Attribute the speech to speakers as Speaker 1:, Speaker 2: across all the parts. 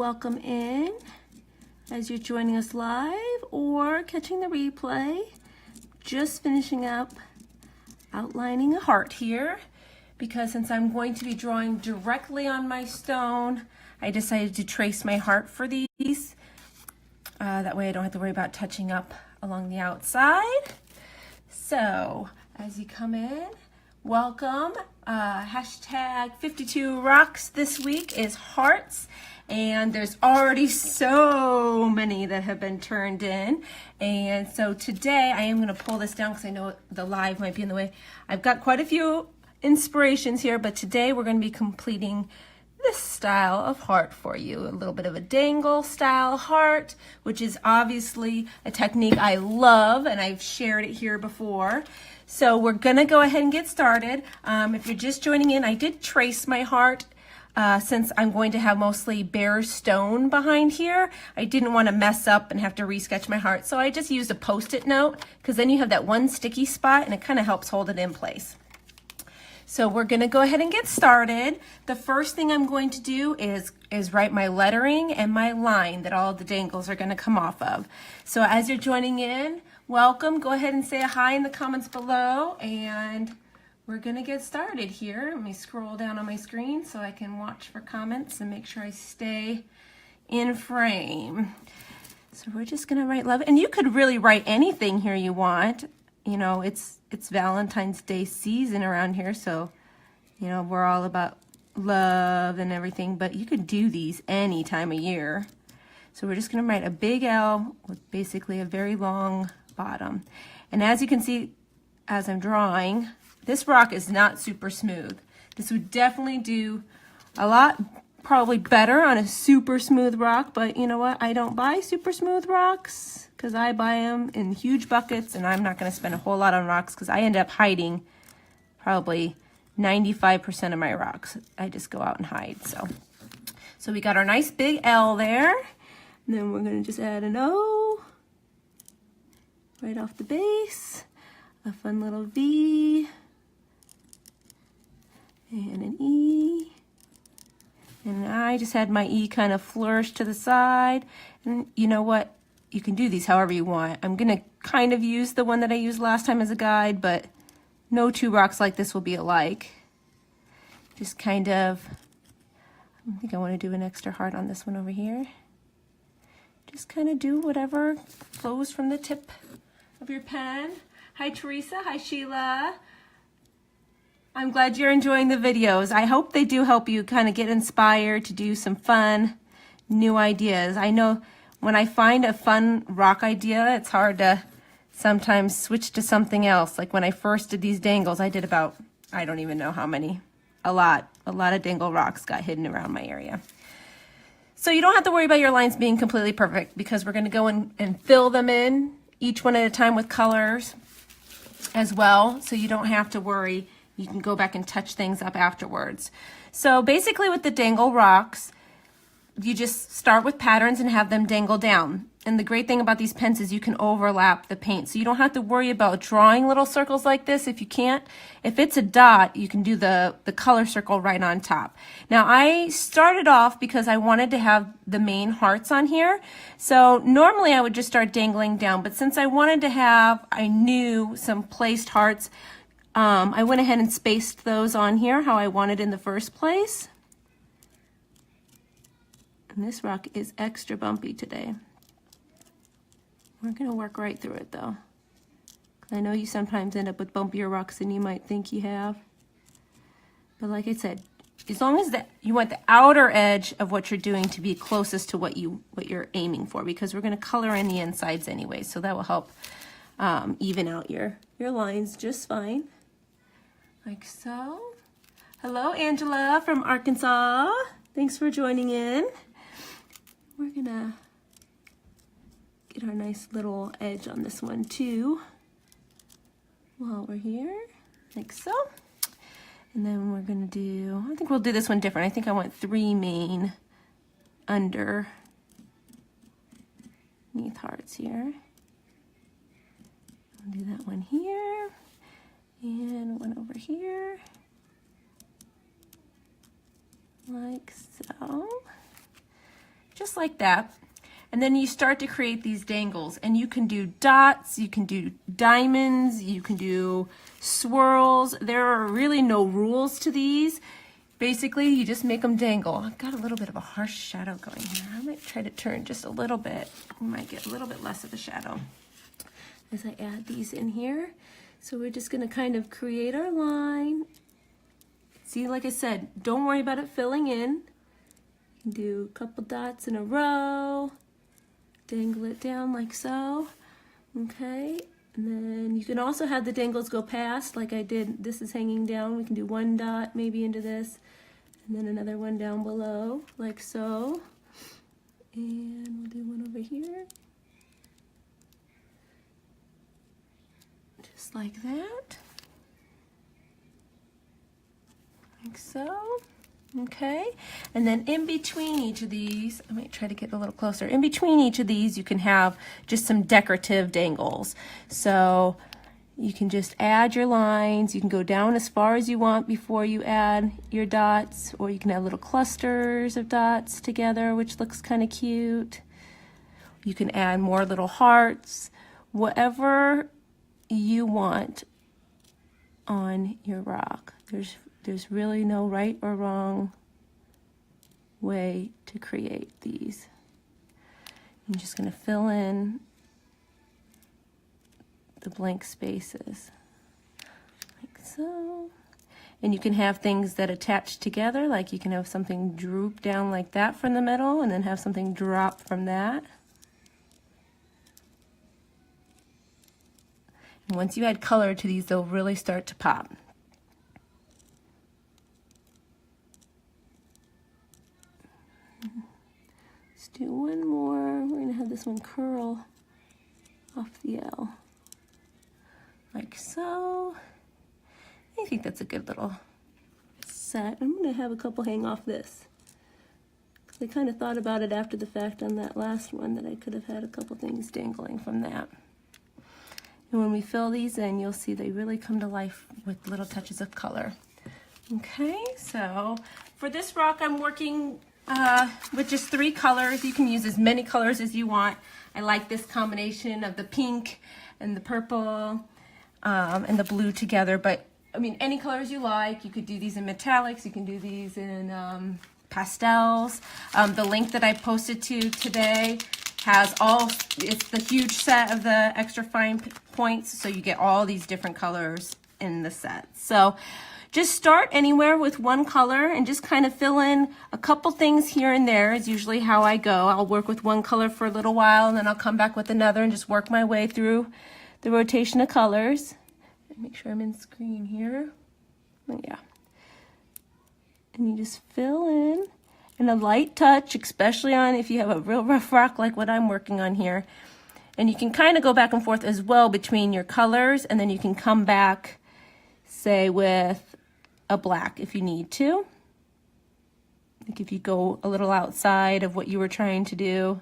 Speaker 1: welcome in as you're joining us live or catching the replay. Just finishing up outlining a heart here because since I'm going to be drawing directly on my stone, I decided to trace my heart for these. That way I don't have to worry about touching up along the outside. So as you come in, welcome. Hashtag 52 rocks this week is hearts, and there's already so many that have been turned in. And so today I am going to pull this down because I know the live might be in the way. I've got quite a few inspirations here, but today we're going to be completing this style of heart for you. A little bit of a dangle style heart, which is obviously a technique I love and I've shared it here before. So we're gonna go ahead and get started. If you're just joining in, I did trace my heart since I'm going to have mostly bare stone behind here. I didn't want to mess up and have to resketch my heart, so I just used a Post-it note because then you have that one sticky spot and it kind of helps hold it in place. So we're gonna go ahead and get started. The first thing I'm going to do is write my lettering and my line that all the dangles are gonna come off of. So as you're joining in, welcome. Go ahead and say a hi in the comments below, and we're gonna get started here. Let me scroll down on my screen so I can watch for comments and make sure I stay in frame. So we're just gonna write love, and you could really write anything here you want. You know, it's Valentine's Day season around here, so you know we're all about love and everything, but you could do these any time of year. So we're just gonna write a big L with basically a very long bottom. And as you can see as I'm drawing, this rock is not super smooth. This would definitely do a lot probably better on a super smooth rock, but you know what, I don't buy super smooth rocks because I buy them in huge buckets, and I'm not going to spend a whole lot on rocks because I end up hiding probably 95% of my rocks. I just go out and hide. So we got our nice big L there, and then we're going to just add an O right off the base, a fun little V, and an E. And I just had my E kind of flourish to the side. And you know what? You can do these however you want. I'm going to kind of use the one that I used last time as a guide, but no two rocks like this will be alike. Just kind of, I think I want to do an extra heart on this one over here. Just kind of do whatever flows from the tip of your pen. Hi Teresa, hi Sheila. I'm glad you're enjoying the videos. I hope they do help you kind of get inspired to do some fun, new ideas. I know when I find a fun rock idea, it's hard to sometimes switch to something else. Like when I first did these dangles, I did about, I don't even know how many, a lot of dangle rocks got hidden around my area. So you don't have to worry about your lines being completely perfect because we're gonna go in and fill them in each one at a time with colors as well. So you don't have to worry. You can go back and touch things up afterwards. So basically with the dangle rocks, you just start with patterns and have them dangle down. And the great thing about these pens is you can overlap the paint. So you don't have to worry about drawing little circles like this if you can't. If it's a dot, you can do the color circle right on top. Now I started off because I wanted to have the main hearts on here. So normally I would just start dangling down, but since I wanted to have, I knew some placed hearts, I went ahead and spaced those on here how I wanted in the first place. And this rock is extra bumpy today. We're going to work right through it though. I know you sometimes end up with bumpier rocks than you might think you have. But like I said, as long as you want the outer edge of what you're doing to be closest to what you're aiming for, because we're going to color in the insides anyway, so that will help even out your lines just fine. Like so. Hello, Angela from Arkansas. Thanks for joining in. We're gonna get our nice little edge on this one too while we're here, like so. And then we're gonna do, I think we'll do this one different. I think I want 3 main underneath hearts here. I'll do that one here and one over here. like so. just like that. And then you start to create these dangles, and you can do dots, you can do diamonds, you can do swirls. There are really no rules to these. Basically, you just make them dangle. I've got a little bit of a harsh shadow going here. I might try to turn just a little bit. You might get a little bit less of a shadow as I add these in here. So we're just gonna kind of create our line. See, like I said, don't worry about it filling in. You can do a couple dots in a row. Dangle it down like so, okay? And then you can also have the dangles go past, like I did. This is hanging down. We can do one dot maybe into this, and then another one down below, like so. And we'll do one over here. Just like that. Like so. Okay, and then in between each of these, I might try to get a little closer. In between each of these, you can have just some decorative dangles. So you can just add your lines. You can go down as far as you want before you add your dots, or you can have little clusters of dots together, which looks kind of cute. You can add more little hearts, whatever you want on your rock. There's really no right or wrong way to create these. I'm just going to fill in the blank spaces like so. And you can have things that attach together, like you can have something droop down like that from the middle and then have something drop from that. And once you add color to these, they'll really start to pop. Let's do one more. We're gonna have this one curl off the L, like so. I think that's a good little set. I'm gonna have a couple hang off this. I kind of thought about it after the fact on that last one, that I could have had a couple things dangling from that. And when we fill these in, you'll see they really come to life with little touches of color. Okay, so for this rock, I'm working with just 3 colors. You can use as many colors as you want. I like this combination of the pink and the purple and the blue together, but I mean, any colors you like. You could do these in metallics, you can do these in pastels. The link that I posted to today has it's the huge set of the extra fine points, so you get all these different colors in the set. So just start anywhere with one color and just kind of fill in a couple things here and there is usually how I go. I'll work with one color for a little while, and then I'll come back with another and just work my way through the rotation of colors. Make sure I'm in screen here. Oh, yeah. And you just fill in. And a light touch, especially on if you have a real rough rock like what I'm working on here. And you can kind of go back and forth as well between your colors, and then you can come back, say, with a black if you need to. Like if you go a little outside of what you were trying to do,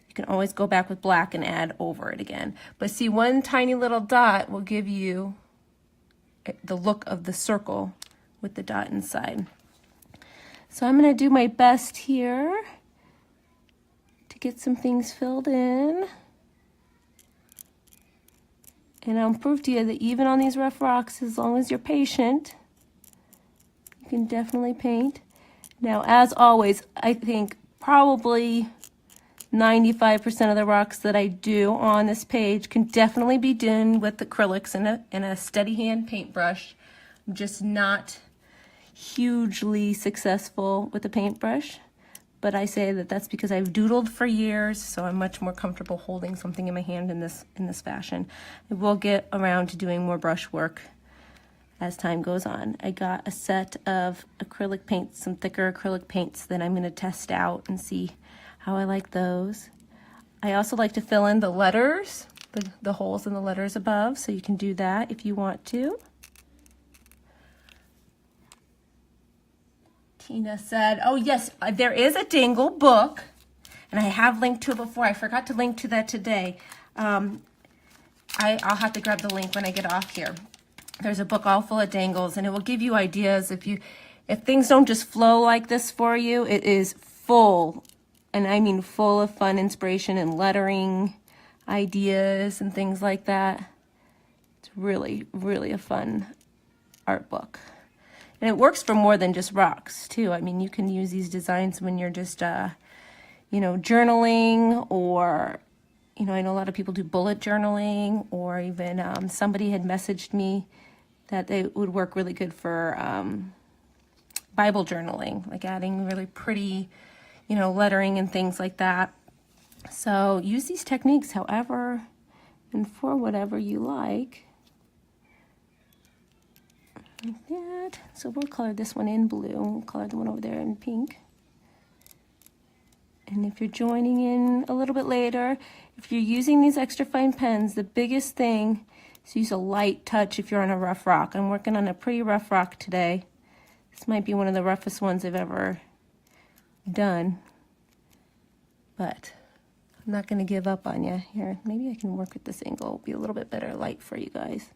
Speaker 1: you can always go back with black and add over it again. But see, one tiny little dot will give you the look of the circle with the dot inside. So I'm going to do my best here to get some things filled in. And I'll prove to you that even on these rough rocks, as long as you're patient, you can definitely paint. Now, as always, I think probably 95% of the rocks that I do on this page can definitely be done with acrylics and a steady hand paintbrush. I'm just not hugely successful with a paintbrush, but I say that that's because I've doodled for years, so I'm much more comfortable holding something in my hand in this fashion. I will get around to doing more brush work as time goes on. I got a set of acrylic paints, some thicker acrylic paints that I'm going to test out and see how I like those. I also like to fill in the letters, the holes in the letters above, so you can do that if you want to. Tina said, oh yes, there is a dangle book, and I have linked to it before. I forgot to link to that today. I'll have to grab the link when I get off here. There's a book all full of dangles, and it will give you ideas if things don't just flow like this for you. It is full and I mean full of fun inspiration and lettering ideas and things like that. It's really, really a fun art book. And it works for more than just rocks too. I mean, you can use these designs when you're just, you know, journaling, or, you know, I know a lot of people do bullet journaling, or even somebody had messaged me that they would work really good for Bible journaling, like adding really pretty, you know, lettering and things like that. So use these techniques however and for whatever you like. Like that. So we'll color this one in blue. We'll color the one over there in pink. And if you're joining in a little bit later, if you're using these extra fine pens, the biggest thing is use a light touch if you're on a rough rock. I'm working on a pretty rough rock today. This might be one of the roughest ones I've ever done, but I'm not going to give up on you. Here, maybe I can work with this angle. It'll be a little bit better light for you guys.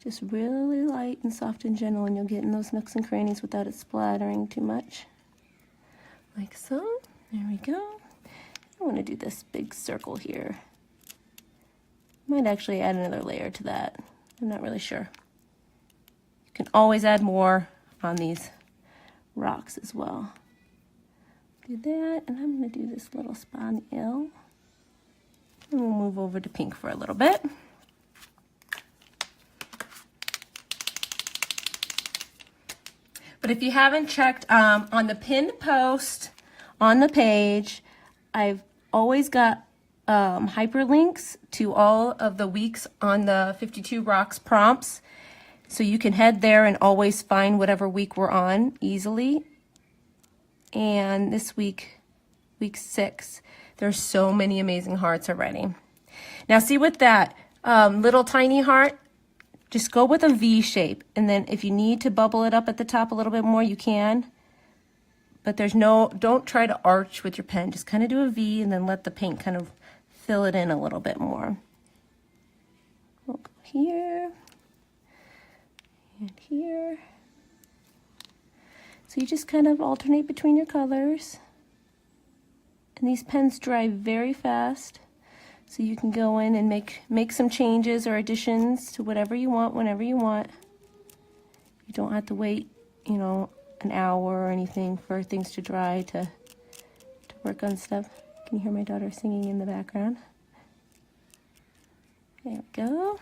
Speaker 1: Just really light and soft and gentle, and you'll get in those nooks and crannies without it splattering too much. Like so. There we go. I want to do this big circle here. Might actually add another layer to that. I'm not really sure. You can always add more on these rocks as well. Do that, and I'm going to do this little spot on the L. And we'll move over to pink for a little bit. But if you haven't checked, on the pinned post on the page, I've always got hyperlinks to all of the weeks on the 52 Rocks prompts. So you can head there and always find whatever week we're on easily. And this week, week 6, there's so many amazing hearts already. Now see with that little tiny heart, just go with a V shape, and then if you need to bubble it up at the top a little bit more, you can. But don't try to arch with your pen. Just kind of do a V and then let the paint kind of fill it in a little bit more. We'll go here and here. So you just kind of alternate between your colors. And these pens dry very fast. So you can go in and make some changes or additions to whatever you want, whenever you want. You don't have to wait, you know, an hour or anything for things to dry to work on stuff. Can you hear my daughter singing in the background? There we go.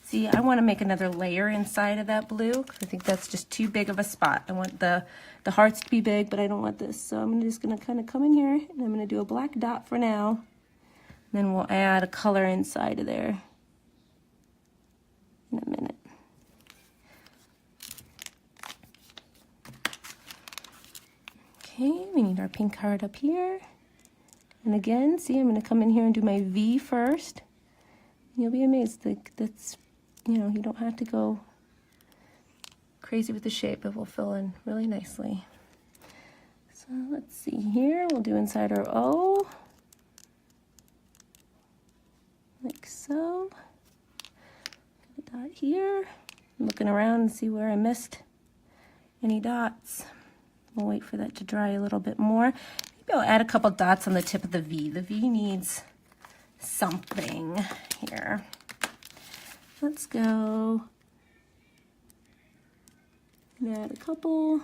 Speaker 1: See, I want to make another layer inside of that blue because I think that's just too big of a spot. I want the hearts to be big, but I don't want this. So I'm just going to kind of come in here, and I'm going to do a black dot for now. Then we'll add a color inside of there in a minute. Okay, we need our pink heart up here. And again, see, I'm going to come in here and do my V first. You'll be amazed. Like, that's, you know, you don't have to go crazy with the shape. It will fill in really nicely. So let's see here. We'll do inside our O. Like so. Put a dot here. I'm looking around and see where I missed any dots. We'll wait for that to dry a little bit more. Maybe I'll add a couple dots on the tip of the V. The V needs something here. Let's go and add a couple.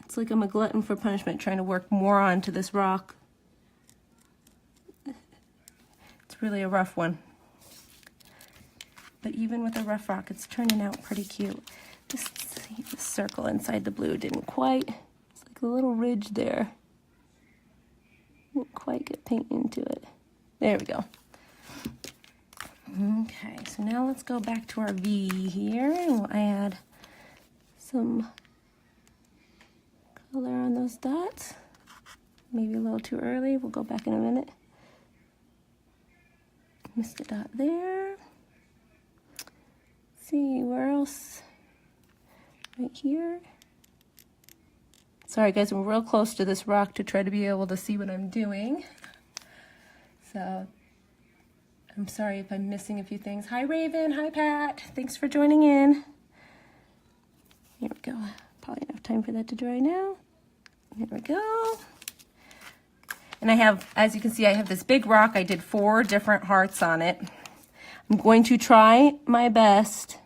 Speaker 1: It's like I'm a glutton for punishment, trying to work more onto this rock. It's really a rough one. But even with a rough rock, it's turning out pretty cute. This circle inside the blue didn't quite, it's like a little ridge there. Didn't quite get paint into it. There we go. Okay, so now let's go back to our V here, and we'll add some color on those dots. Maybe a little too early. We'll go back in a minute. Missed a dot there. Let's see, where else? Right here. Sorry guys, I'm real close to this rock to try to be able to see what I'm doing. So I'm sorry if I'm missing a few things. Hi Raven, hi Pat, thanks for joining in. Here we go. Probably enough time for that to dry now. Here we go. And I have, as you can see, I have this big rock. I did 4 different hearts on it. I'm going to try my best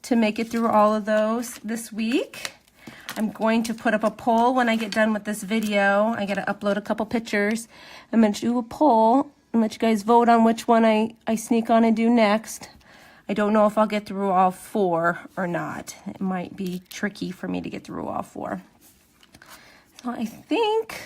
Speaker 1: to make it through all of those this week. I'm going to put up a poll when I get done with this video. I got to upload a couple pictures. I'm going to do a poll and let you guys vote on which one I sneak on and do next. I don't know if I'll get through all 4 or not. It might be tricky for me to get through all 4. So I think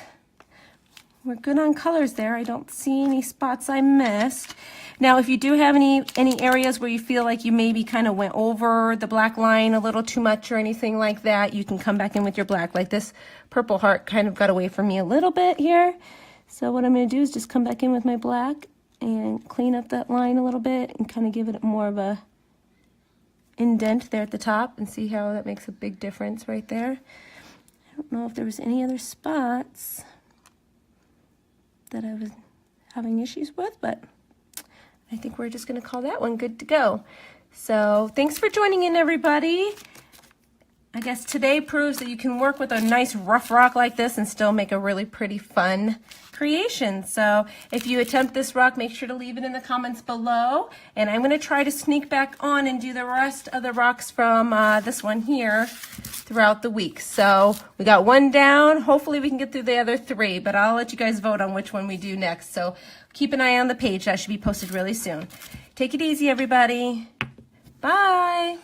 Speaker 1: we're good on colors there. I don't see any spots I missed. Now, if you do have any areas where you feel like you maybe kind of went over the black line a little too much or anything like that, you can come back in with your black. Like this purple heart kind of got away from me a little bit here. So what I'm going to do is just come back in with my black and clean up that line a little bit and kind of give it more of a indent there at the top, and see how that makes a big difference right there. I don't know if there was any other spots that I was having issues with, but I think we're just going to call that one good to go. So thanks for joining in, everybody. I guess today proves that you can work with a nice rough rock like this and still make a really pretty fun creation. So if you attempt this rock, make sure to leave it in the comments below. And I'm going to try to sneak back on and do the rest of the rocks from this one here throughout the week. So we got 1 down. Hopefully we can get through the other 3, but I'll let you guys vote on which one we do next. So keep an eye on the page. That should be posted really soon. Take it easy, everybody. Bye.